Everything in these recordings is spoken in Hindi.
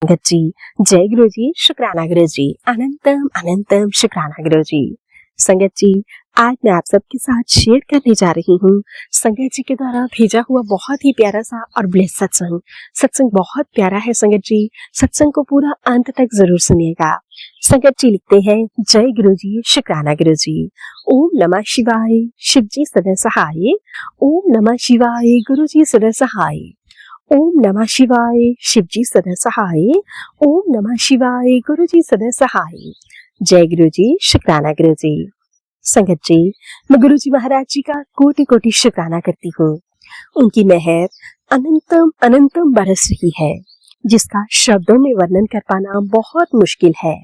संगत जी, जय गुरु जी, शुक्राना गुरु जी, अनंतम अनंतम शुक्राना गुरु जी। संगत जी, आज मैं आप सबके साथ शेयर करने जा रही हूँ संगत जी के द्वारा भेजा हुआ बहुत ही प्यारा सा और ब्लेस सत्संग बहुत प्यारा है संगत जी। सत्संग को पूरा अंत तक जरूर सुनिएगा। संगत जी लिखते हैं, जय गुरु जी, शुक्राना गुरु जी। ओम नमः शिवाय, शिव जी सदा सहाय। ओम नमः शिवाय, गुरु जी सदा सहाय। ओम नमः शिवाय, शिव जी सदा सहाय। ओम नमः शिवाय, गुरु जी सदा सहाय। जय गुरु जी, शुक्राना गुरु जी। संगत जी, मैं गुरु जी महाराज जी का कोटि कोटि शुक्राना करती हूँ। उनकी मेहर अनंतम अनंतम बरस रही है, जिसका शब्दों में वर्णन कर पाना बहुत मुश्किल है।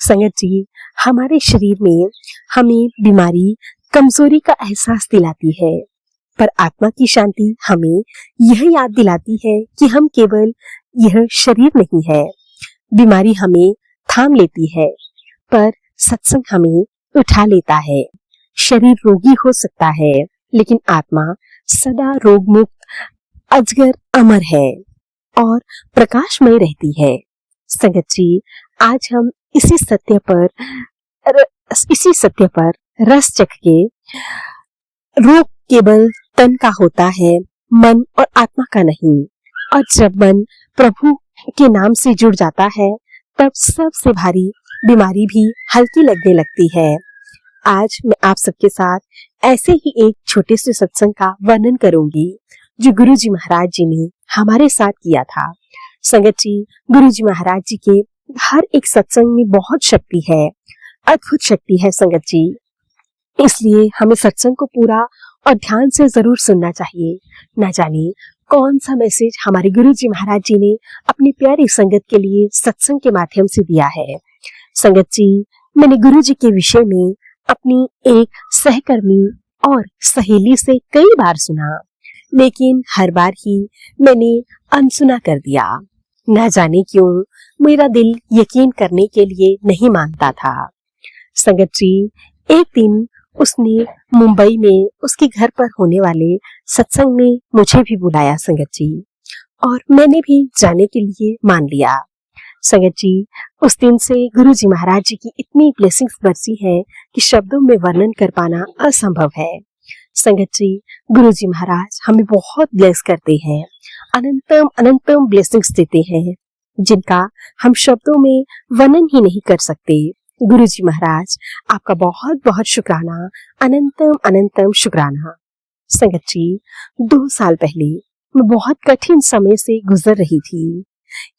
संगत जी, हमारे शरीर में हमें बीमारी, कमजोरी का एहसास दिलाती है, पर आत्मा की शांति हमें यह याद दिलाती है कि हम केवल यह शरीर नहीं है। बीमारी हमें थाम लेती है, पर सत्संग हमें उठा लेता है। शरीर रोगी हो सकता है, लेकिन आत्मा सदा रोग मुक्त, अजगर अमर है और प्रकाशमय रहती है। संगत जी, आज हम इसी सत्य पर रस चख के, रोग केवल तन का होता है, मन और आत्मा का नहीं। और जब मन प्रभु के नाम से जुड़ जाता है, तब सबसे भारी बीमारी भी हल्की लगने लगती है। आज मैं आप सबके साथ ऐसे ही एक छोटे से सत्संग का वर्णन करूंगी, जो गुरु जी महाराज जी ने हमारे साथ किया था। संगत जी, गुरु जी महाराज जी के हर एक सत्संग में बहुत शक्ति है, अद्भुत शक्ति है संगत जी। इसलिए हमें सत्संग को पूरा और ध्यान से जरूर सुनना चाहिए। न जाने कौन सा मैसेज हमारे गुरु जी महाराज जी ने अपनी प्यारी संगत के लिए सत्संग के माध्यम से दिया है। संगत जी, मैंने गुरु जी के विषय में अपनी एक सहकर्मी और सहेली से कई बार सुना, लेकिन हर बार ही मैंने अनसुना कर दिया। न जाने क्यों मेरा दिल यकीन करने के लिए नहीं मानता था। संगत जी, एक दिन उसने मुंबई में उसके घर पर होने वाले सत्संग में मुझे भी बुलाया संगत जी, और मैंने भी जाने के लिए मान लिया। संगत जी, उस दिन से गुरु जी महाराज जी की इतनी ब्लेसिंग्स बरसी है कि शब्दों में वर्णन कर पाना असंभव है। संगत जी, गुरु जी महाराज हमें बहुत ब्लेस करते हैं, अनंतम अनंतम ब्लेसिंग्स देते हैं, जिनका हम शब्दों में वर्णन ही नहीं कर सकते। गुरु जी महाराज, आपका बहुत बहुत शुक्राना, अनंतम अनंतम शुक्राना। संगत जी, 2 साल पहले मैं बहुत कठिन समय से गुजर रही थी।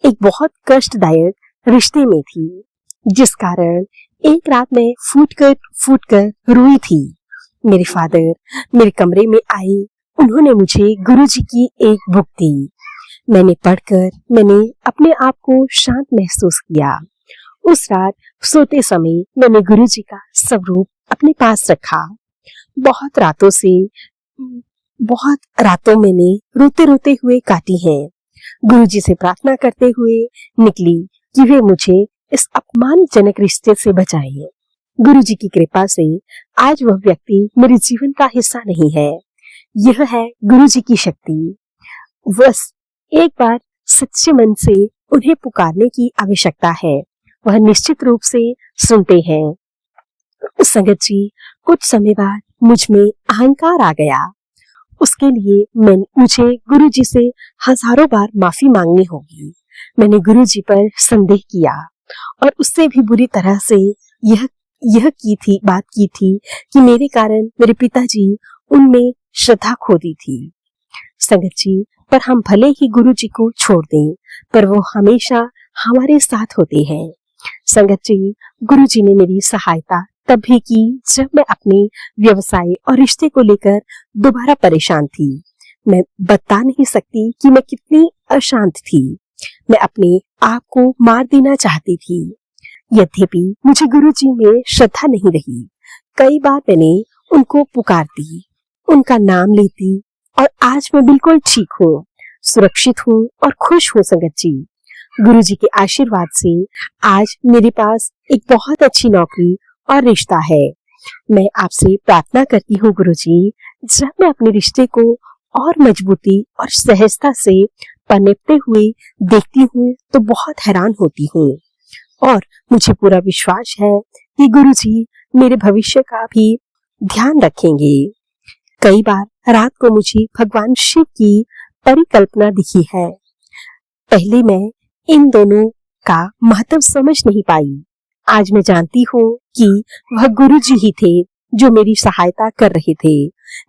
एक बहुत कष्टदायक रिश्ते में थी, जिस कारण एक रात मैं फूट कर रोई थी। मेरे फादर मेरे कमरे में आए। उन्होंने मुझे गुरु जी की एक बुक दी। मैंने पढ़कर अपने आप को शांत महसूस किया। उस रात सोते समय मैंने गुरु जी का स्वरूप अपने पास रखा। बहुत रातों मैंने रोते रोते हुए काटी हैं। गुरु जी से प्रार्थना करते हुए निकली कि वे मुझे इस अपमानजनक रिश्ते से बचाएं। गुरु जी की कृपा से आज वह व्यक्ति मेरे जीवन का हिस्सा नहीं है। यह है गुरु जी की शक्ति। बस एक बार सच्चे मन से उन्हें पुकारने की आवश्यकता है, वह निश्चित रूप से सुनते हैं। संगत जी, कुछ समय बाद मुझ में अहंकार आ गया। उसके लिए मुझे गुरु जी से हजारों बार माफी मांगनी होगी। मैंने गुरु जी पर संदेह किया और उससे भी बुरी तरह से यह बात की थी कि मेरे कारण मेरे पिताजी उनमें श्रद्धा खो दी थी। संगत जी, पर हम भले ही गुरु जी को छोड़ दें, पर वो हमेशा हमारे साथ होते हैं। संगत जी, गुरु जी ने मेरी सहायता तब भी की जब मैं अपने व्यवसाय और रिश्ते को लेकर दोबारा परेशान थी। मैं बता नहीं सकती कि मैं कितनी अशांत थी। मैं अपने आप को मार देना चाहती थी। यद्यपि मुझे गुरु जी में श्रद्धा नहीं रही। कई बार मैंने उनको पुकारती, उनका नाम लेती, और आज मैं बिल्कुल ठीक हूँ, सुरक्षित हूँ और खुश हूँ। संगत जी, गुरु जी के आशीर्वाद से आज मेरे पास एक बहुत अच्छी नौकरी और रिश्ता है। मैं आपसे प्रार्थना करती हूँ गुरु जी, जब मैं अपने रिश्ते को और मजबूती और सहजता से पनपते हुए देखती हूँ तो बहुत हैरान होती हूँ और मुझे पूरा विश्वास है कि गुरुजी मेरे भविष्य का भी ध्यान रखेंगे। कई बार रात को मुझे भगवान शिव की परिकल्पना दिखी है। पहले मैं इन दोनों का महत्व समझ नहीं पाई। आज मैं जानती हूँ कि वह गुरुजी ही थे जो मेरी सहायता कर रहे थे।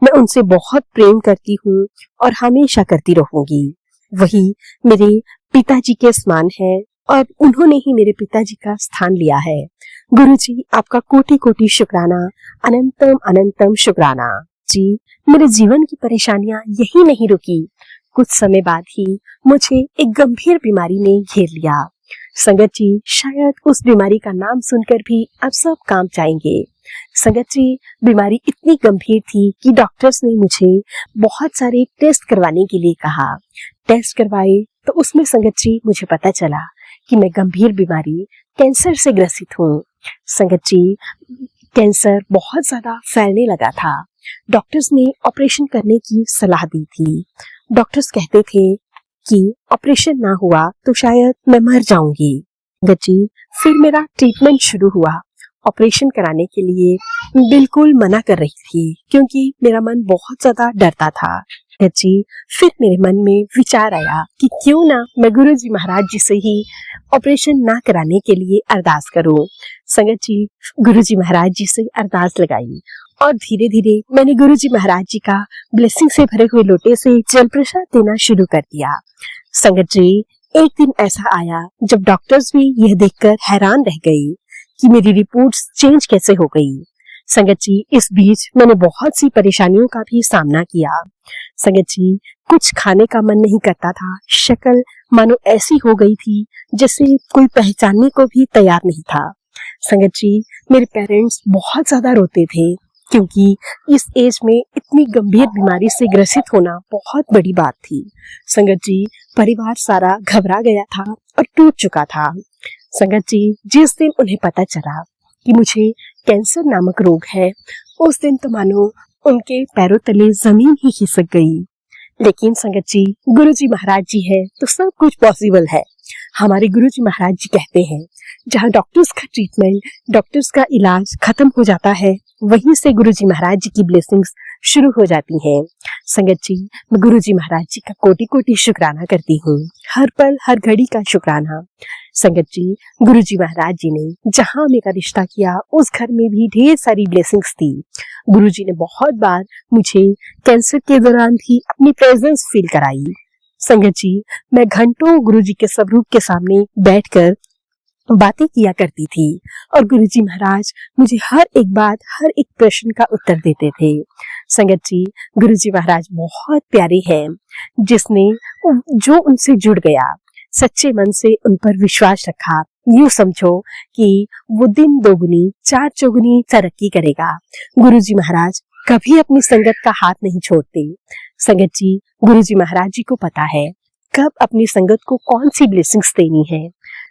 मैं उनसे बहुत प्रेम करती हूँ और हमेशा करती रहूंगी। वही मेरे पिताजी के समान है और उन्होंने ही मेरे पिताजी का स्थान लिया है। गुरुजी आपका कोटि कोटि शुक्राना, अनंतम अनंतम शुक्राना। जी, मेरे जीवन की परेशानियां यही नहीं रुकी। कुछ समय बाद ही मुझे एक गंभीर बीमारी ने घेर लिया। संगत जी, शायद उस बीमारी का नाम सुनकर भी अब सब काम जाएंगे। संगत जी, बीमारी इतनी गंभीर थी कि डॉक्टर्स ने मुझे बहुत सारे टेस्ट करवाने के लिए कहा। टेस्ट करवाए तो उसमें संगत जी मुझे पता चला कि मैं गंभीर बीमारी कैंसर से ग्रसित हूँ। संगत जी, कैंसर बहुत ज्यादा फैलने लगा था। डॉक्टर्स ने ऑपरेशन करने की सलाह दी थी। डॉक्टर्स कहते थे कि ऑपरेशन ना हुआ तो शायद मैं मर जाऊंगी। संगत जी, फिर मेरा ट्रीटमेंट शुरू हुआ। ऑपरेशन कराने के लिए बिल्कुल मना कर रही थी क्योंकि मेरा मन बहुत ज्यादा डरता था। संगत जी, फिर मेरे मन में विचार आया कि क्यों ना मैं गुरुजी महाराज जी से ही ऑपरेशन ना कराने के लिए अरदास करूं। संगत जी, गुरुजी महाराज जी से अरदास लगाई और धीरे धीरे मैंने गुरुजी महाराज जी का ब्लेसिंग से भरे हुए लोटे से जल प्रसाद देना शुरू कर दिया। संगत जी, एक दिन ऐसा आया जब डॉक्टर्स भी यह देखकर हैरान रह गई कि मेरी रिपोर्ट्स चेंज कैसे हो गई। संगत जी, इस बीच मैंने बहुत सी परेशानियों का भी सामना किया। संगत जी, कुछ खाने का मन नहीं करता था। शक्ल मानो ऐसी हो गई थी जैसे कोई पहचानने को भी तैयार नहीं था। संगत जी, मेरे पेरेंट्स बहुत ज्यादा रोते थे क्योंकि इस एज में इतनी गंभीर बीमारी से ग्रसित होना बहुत बड़ी बात थी। संगत जी, परिवार सारा घबरा गया था और टूट चुका था। संगत जी, जिस दिन उन्हें पता चला कि मुझे कैंसर नामक रोग है, उस दिन तो मानो उनके पैरों तले जमीन ही खिसक गई। लेकिन संगत जी, गुरुजी महाराज जी है तो सब कुछ पॉसिबल है। हमारे गुरुजी महाराज जी कहते हैं, जहाँ डॉक्टर्स का ट्रीटमेंट, डॉक्टर्स का इलाज खत्म हो जाता है, वहीं से गुरुजी महाराज जी की ब्लेसिंग्स शुरू हो जाती हैं। संगत जी, मैं गुरुजी महाराज जी का कोटि कोटि शुक्राना करती हूँ, हर पल हर घड़ी का शुक्राना। संगत जी, गुरुजी महाराज जी ने जहाँ मेरा रिश्ता किया उस घर में भी ढेर सारी ब्लेसिंग्स थी। गुरुजी ने बहुत बार मुझे कैंसर के दौरान भी अपनी प्रेजेंस फील कराई। संगत जी, मैं घंटों गुरुजी के स्वरूप के सामने बैठकर बातें किया करती थी और गुरुजी महाराज मुझे हर एक बात, हर एक प्रश्न का उत्तर देते थे। संगत जी, गुरुजी महाराज बहुत प्यारे हैं। जिसने जो उनसे जुड़ गया, सच्चे मन से उन पर विश्वास रखा, यूं समझो कि वो दिन दोगुनी चार चौगुनी तरक्की करेगा। गुरुजी महाराज कभी अपनी संगत का हाथ नहीं छोड़ते। संगत जी, गुरुजी महाराज जी को पता है कब अपनी संगत को कौन सी ब्लेसिंग्स देनी है।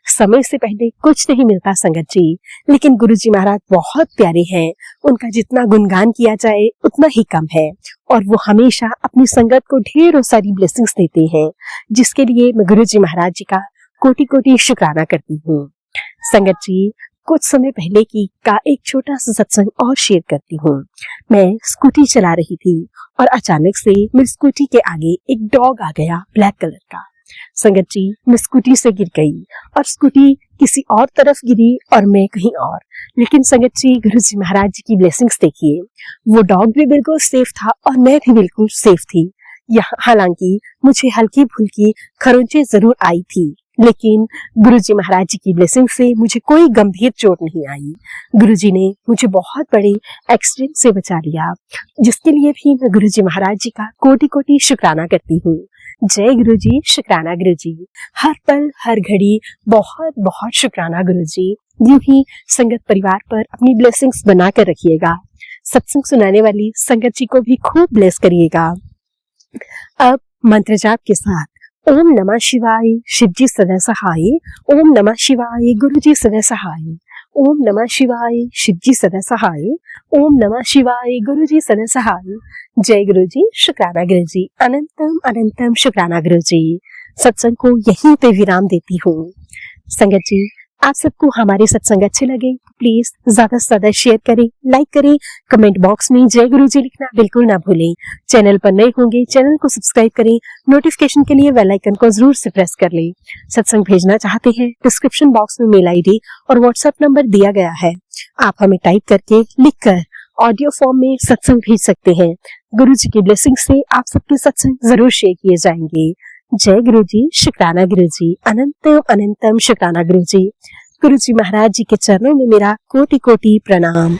समय से पहले कुछ नहीं मिलता संगत जी, लेकिन गुरुजी महाराज बहुत प्यारे हैं। उनका जितना गुणगान किया जाए उतना ही कम है और वो हमेशा अपनी संगत को ढेरों सारी ब्लेसिंग्स देते हैं, जिसके लिए मैं गुरुजी महाराज जी का कोटि कोटि शुक्राना करती हूँ। संगत जी, कुछ समय पहले की का एक छोटा सा सत्संग और शेयर करती हूँ। मैं स्कूटी चला रही थी और अचानक से मेरी स्कूटी के आगे एक डॉग आ गया, ब्लैक कलर का। संगत जी, मैं स्कूटी से गिर गई और स्कूटी किसी और तरफ गिरी और मैं कहीं और। लेकिन संगत जी, गुरुजी महाराज जी की ब्लेसिंग्स देखिए, वो डॉग भी बिल्कुल सेफ था और मैं भी बिल्कुल सेफ थी। हालांकि मुझे हल्की फुल्की खरोंचें जरूर आई थी, लेकिन गुरुजी महाराज जी की ब्लेसिंग से मुझे कोई गंभीर चोट नहीं आई। गुरुजी ने मुझे बहुत बड़े एक्सीडेंट से बचा लिया, जिसके लिए भी मैं गुरुजी महाराज जी का कोटि कोटि शुक्राना करती हूँ। जय गुरुजी, शुक्राना गुरुजी, हर पल हर घड़ी बहुत बहुत शुक्राना गुरुजी। यूं ही संगत परिवार पर अपनी ब्लेसिंग्स बना कर रखिएगा। सत्संग सुनाने वाली संगत जी को भी खूब ब्लेस करिएगा। अब मंत्र जाप के साथ ओम नमः शिवाय, शिवजी सदा सहाय। ओम नमः शिवाय, गुरुजी सदा सहाय। ओम नमः शिवाय, शिवजी सदा सहाय। ओम नमः शिवाय, गुरुजी सदा सहाय। जय गुरुजी, शुक्राना गुरुजी, अनंतम अनंतम शुक्राना गुरुजी। सत्संग को यहीं पे विराम देती हूँ। संगत जी, आप सबको हमारे सत्संग अच्छे लगे तो प्लीज ज्यादा से ज्यादा शेयर करें, लाइक करें, कमेंट बॉक्स में जय गुरु जी लिखना बिल्कुल ना भूलें। चैनल पर नए होंगे चैनल को सब्सक्राइब करें, नोटिफिकेशन के लिए बेल आइकन को जरूर से प्रेस कर लें। सत्संग भेजना चाहते हैं डिस्क्रिप्शन बॉक्स में मेल आईडी और व्हाट्सएप नंबर दिया गया है, आप हमें टाइप करके लिखकर ऑडियो फॉर्म में सत्संग भेज सकते हैं। गुरु जी की ब्लेसिंग से आप सबके सत्संग जरूर शेयर किए जाएंगे। जय गुरु जी, शुक्राना गुरु जी, अनंतम अनंतम शुक्राना गुरु जी। गुरु जी महाराज जी के चरणों में मेरा कोटि कोटि प्रणाम।